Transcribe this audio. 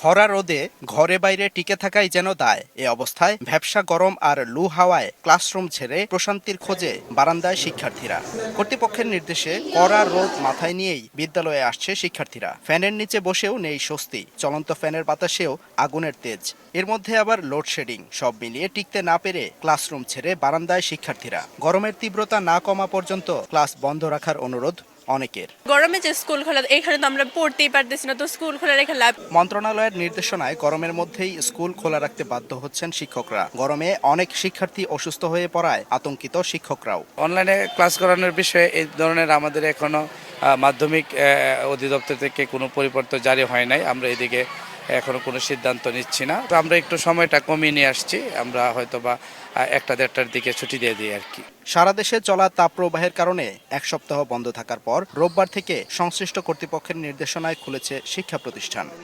খরা রোদে ঘরে বাইরে টিকে থাকাই যেন দায়। এ অবস্থায় ভ্যাপসা গরম আর লু হাওয়ায় ক্লাসরুম ছেড়ে প্রশান্তির খোঁজে বারান্দায় শিক্ষার্থীরা। কর্তৃপক্ষের নির্দেশে কড়া রোদ মাথায় নিয়েই বিদ্যালয়ে আসছে শিক্ষার্থীরা। ফ্যানের নিচে বসেও নেই স্বস্তি, চলন্ত ফ্যানের বাতাসেও আগুনের তেজ। এর মধ্যে আবার লোডশেডিং, সব মিলিয়ে টিকতে না পেরে ক্লাসরুম ছেড়ে বারান্দায় শিক্ষার্থীরা। গরমের তীব্রতা না কমা পর্যন্ত ক্লাস বন্ধ রাখার অনুরোধ অনেকের। গরমে যে স্কুল খোলা, এখানে তো আমরা পড়তেই পারতেছি না, তো স্কুল খোলা রেখে লাভ। মন্ত্রণালয়ের নির্দেশনায় গরমের মধ্যেই স্কুল খোলা রাখতে বাধ্য হচ্ছেন শিক্ষকরা। গরমে অনেক শিক্ষার্থী অসুস্থ হয়ে পড়ায় আতঙ্কিত শিক্ষকরাও। অনলাইনে ক্লাস করানোর বিষয়ে এই ধরনের আমাদের এখনো মাধ্যমিক অধিদপ্তর থেকে কোনো পরিবর্তন জারি হয় নাই। আমরা এদিকে এখনো কোনো সিদ্ধান্ত নিচ্ছি না। তো আমরা একটু সময়টা কমিয়ে নিয়ে আসছি। আমরা হয়তো বা 1টা-1.5টার দিকে ছুটি দিয়ে দিই আর কি। সারা দেশে চলা তাপপ্রবাহের কারণে এক সপ্তাহ বন্ধ থাকার পর রোববার থেকে সংশ্লিষ্ট কর্তৃপক্ষের নির্দেশনায় খুলেছে শিক্ষা প্রতিষ্ঠান।